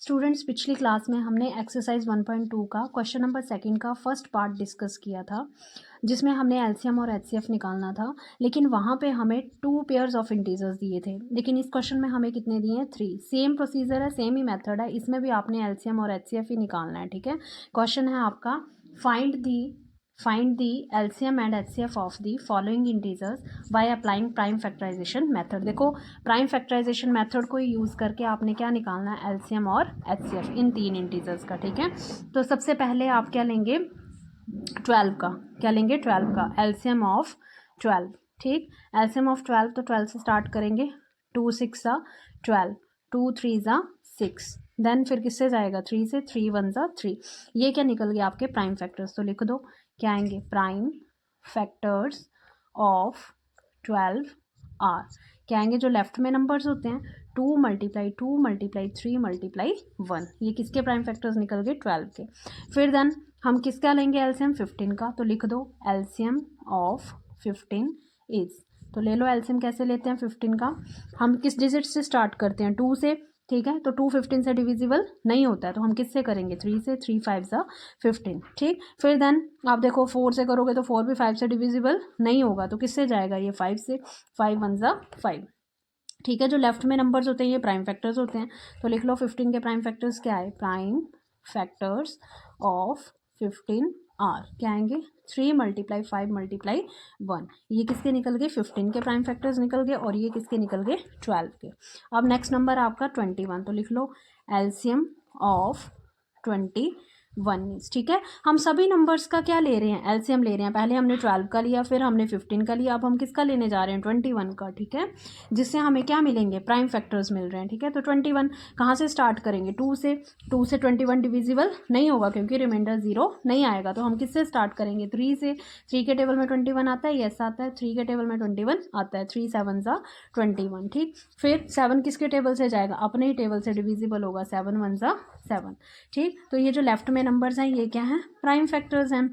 Students पिछली class में हमने एक्सरसाइज 1.2 का क्वेश्चन नंबर सेकंड का फर्स्ट पार्ट डिस्कस किया था, जिसमें हमने एलसीएम और एचसीएफ निकालना था। लेकिन वहाँ पे हमें 2 पेयर्स ऑफ इंटीजर्स दिए थे, लेकिन इस क्वेश्चन में हमें कितने दिए हैं? 3। सेम प्रोसीजर है, सेम ही मेथड है, इसमें भी आपने एलसीएम और एचसीएफ ही निकालना है। ठीक है, क्वेश्चन है आपका find the LCM and HCF of the following integers by applying prime factorisation method. देखो, प्राइम फैक्टराइजेशन मेथड को यूज़ करके आपने क्या निकालना है? एलसीएम और एचसीएफ इन 3 इंटीजर्स का। ठीक है, तो सबसे पहले आप क्या लेंगे? 12 का। क्या लेंगे? 12 का एलसीएम ऑफ 12। ठीक, एलसीएम ऑफ 12, तो 12 से स्टार्ट करेंगे। 2 6 12, 2 3 6, देन फिर किससे जाएगा? 3 से, 3 1 3। ये क्या निकल गया? आपके प्राइम फैक्टर्स। तो लिख दो, क्या आएंगे? Prime factors of 12 are. क्या आएंगे? जो लेफ्ट में नंबर्स होते हैं, 2 × 2 × 3 × 1, ये किसके प्राइम फैक्टर्स निकल गए? 12 के। फिर देन हम किसका लेंगे? एलसीएम 15 का। तो लिख दो, एलसीएम ऑफ 15 इज। तो ले लो एलसीएम। कैसे लेते हैं 15 का? हम किस डिजिट से स्टार्ट करते हैं? 2 से। ठीक है, तो 2 15 से डिविजिबल नहीं होता है, तो हम किससे करेंगे? 3 से। 3 5 15। ठीक, फिर देन आप देखो 4 से करोगे तो 4 भी 5 से डिविजिबल नहीं होगा, तो किससे जाएगा? ये 5 से। 5 1 5। ठीक है, जो लेफ्ट में नंबर्स होते हैं ये प्राइम फैक्टर्स होते हैं। तो लिख लो 15 के प्राइम फैक्टर्स क्या है? प्राइम फैक्टर्स ऑफ 15 आर क्या आएंगे? 3 × 5 × 1। ये किसके निकल गए? 15 के प्राइम फैक्टर्स निकल गए, और ये किसके निकल गए? 12 के। अब नेक्स्ट नंबर आपका 21। तो लिख लो एलसीएम ऑफ 21। ठीक है, हम सभी नंबर्स का क्या ले रहे हैं? एलसीएम ले रहे हैं। पहले हमने 12 का लिया, फिर हमने 15 का लिया, अब हम किसका लेने जा रहे हैं? 21 का। ठीक है, जिससे हमें क्या मिलेंगे? प्राइम फैक्टर्स मिल रहे हैं। ठीक है, तो 21 कहाँ से स्टार्ट करेंगे? 2 से। 2 से 21 डिविजिबल नहीं होगा, क्योंकि रिमाइंडर 0 नहीं आएगा, तो हम किससे स्टार्ट करेंगे? 3 से। 3 के टेबल में 21 आता है, यस आता है। 3 के टेबल में 21 आता है, 3 7 21। ठीक, फिर 7 किसके टेबल से जाएगा? अपने ही टेबल से डिविजिबल होगा, 7 1 7। ठीक, तो ये जो लेफ्ट में नंबर्स हैं ये क्या हैं? प्राइम फैक्टर्स हैं।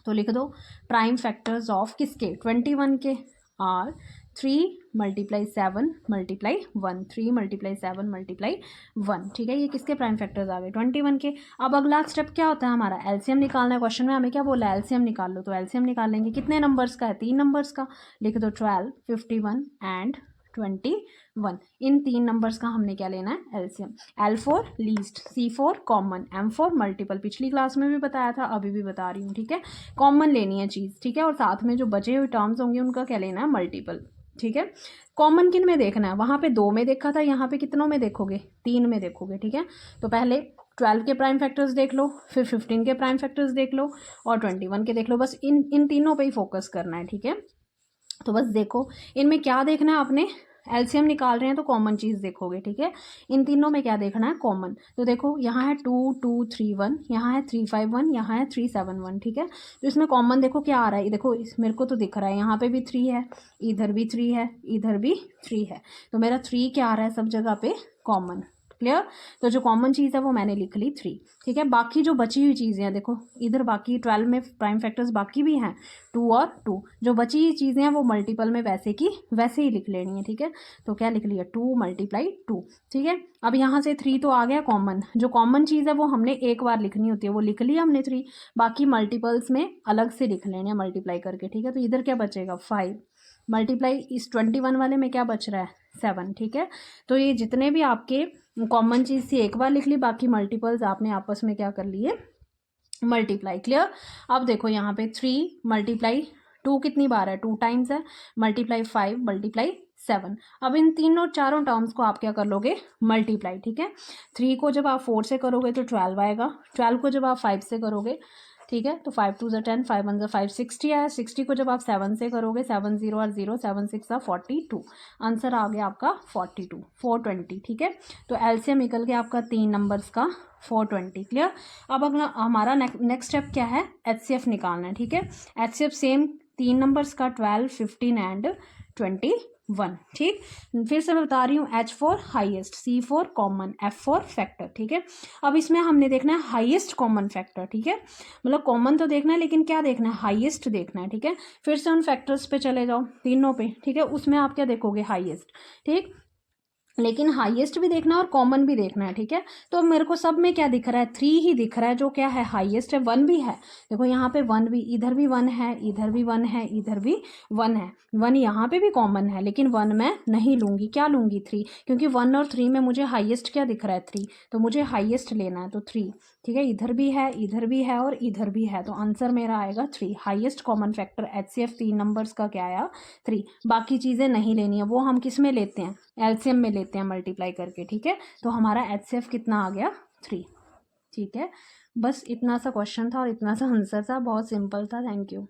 तो लिख दो, प्राइम फैक्टर्स ऑफ किसके? 21 के आर 3 × 7 × 1। 3 × 7 × 1। ठीक है, ये किसके प्राइम फैक्टर्स आ गए? 21 के। अब अगला स्टेप क्या होता है हमारा? एलसीएम निकालना है। क्वेश्चन में हमें क्या बोला है? एलसीएम निकाल लो। तो एलसीएम निकालेंगे, कितने नंबर्स का है? 3 नंबर्स का। लिख दो 12 51 एंड 21। इन 3 नंबर्स का हमने क्या लेना है? LCM. L for least, C for common, M for multiple. पिछली क्लास में भी बताया था, अभी भी बता रही हूँ। ठीक है, कॉमन लेनी है चीज़। ठीक है, और साथ में जो बचे हुए टर्म्स होंगे उनका क्या लेना है? मल्टीपल। ठीक है, कॉमन किन में देखना है? वहाँ पे 2 में देखा था, यहाँ पे कितनों में देखोगे? 3 में देखोगे। ठीक है, तो पहले 12 के प्राइम फैक्टर्स देख लो, फिर 15 के प्राइम फैक्टर्स देख लो, और 21 के देख लो। बस इन तीनों पे ही फोकस करना है। ठीक है, तो बस देखो इनमें क्या देखना है आपने? एलसीएम निकाल रहे हैं तो कॉमन चीज़ देखोगे। ठीक है, इन तीनों में क्या देखना है? कॉमन। तो देखो यहाँ है 2 2 3 1, यहाँ है 3 5 1, यहाँ है 3 7 1। ठीक है, तो इसमें कॉमन देखो क्या आ रहा है? देखो मेरे को तो दिख रहा है, यहाँ पे भी 3 है, इधर भी 3 है, इधर भी 3 है, तो मेरा 3 क्या आ रहा है? सब जगह पे कॉमन। क्लियर? तो जो कॉमन चीज़ है वो मैंने लिख ली 3। ठीक है, बाकी जो बची हुई चीज़ें हैं देखो इधर, बाकी 12 में प्राइम फैक्टर्स बाकी भी हैं, 2 और 2। जो बची हुई चीज़ें हैं वो मल्टीपल में वैसे की वैसे ही लिख लेनी है। ठीक है, तो क्या लिख लिया? 2 × 2। ठीक है, अब यहाँ से 3 तो आ गया कॉमन। जो कॉमन चीज़ है वो हमने एक बार लिखनी होती है, वो लिख लिया हमने 3। बाकी मल्टीपल्स में अलग से लिख लेने हैं मल्टीप्लाई करके। ठीक है, तो इधर क्या बचेगा? 5 मल्टीप्लाई इस 21 वाले में क्या बच रहा है? 7। ठीक है, तो ये जितने भी आपके कॉमन चीज़ थी एक बार लिख ली, बाकी मल्टीपल्स आपने आपस में क्या कर लिए? मल्टीप्लाई। क्लियर? अब देखो यहाँ पे 3 × 2 कितनी बार है? 2 टाइम्स है, मल्टीप्लाई 5 × 7। अब इन तीनों चारों टर्म्स को आप क्या कर लोगे? मल्टीप्लाई। ठीक है, 3 को जब आप 4 से करोगे तो 12 आएगा, 12 को जब आप 5 से करोगे, ठीक है, तो 5 2 10, 5 1 5, 60 आया। 60 को जब आप 7 से करोगे, 7 0 और 0, 7 6 42। आंसर आ गया आपका 42 420। ठीक है, तो एलसीएम निकल गया आपका 3 नंबर्स का 420। क्लियर? अब अगला हमारा नेक्स्ट स्टेप क्या है? एचसीएफ निकालना है। ठीक है, एचसीएफ सेम 3 नंबर्स का 12 15 एंड 21। ठीक, फिर से मैं बता रही हूँ, H for highest, C for common, F for factor. ठीक है, अब इसमें हमने देखना है हाईएस्ट कॉमन फैक्टर। ठीक है, मतलब कॉमन तो देखना है, लेकिन क्या देखना है? हाईएस्ट देखना है। ठीक है, फिर से उन फैक्टर्स पे चले जाओ तीनों पे। ठीक है, उसमें आप क्या देखोगे? हाईएस्ट। ठीक, लेकिन हाईएस्ट भी देखना है और कॉमन भी देखना है, ठीक है। तो मेरे को सब में क्या दिख रहा है, 3 ही दिख रहा है, जो क्या है हाईएस्ट है। 1 भी है, देखो यहाँ पे 1 भी, इधर भी 1 है, इधर भी 1 है, इधर भी 1 है। 1 यहाँ पे भी कॉमन है, लेकिन 1 मैं नहीं लूँगी, क्या लूँगी 3, क्योंकि 1 और 3 में मुझे हाईएस्ट क्या दिख रहा है 3, तो मुझे हाईएस्ट लेना है तो 3, ठीक है। इधर भी है, इधर भी है और इधर भी है, तो आंसर मेरा आएगा 3। Highest common factor HCF 3 numbers का क्या आया 3। बाकी चीज़ें नहीं लेनी है, वो हम किस में लेते हैं, एलसीएम में लेते हैं मल्टीप्लाई करके, ठीक है। तो हमारा HCF कितना आ गया 3, ठीक है। बस इतना सा क्वेश्चन था और इतना सा आंसर था, बहुत सिंपल था। Thank you.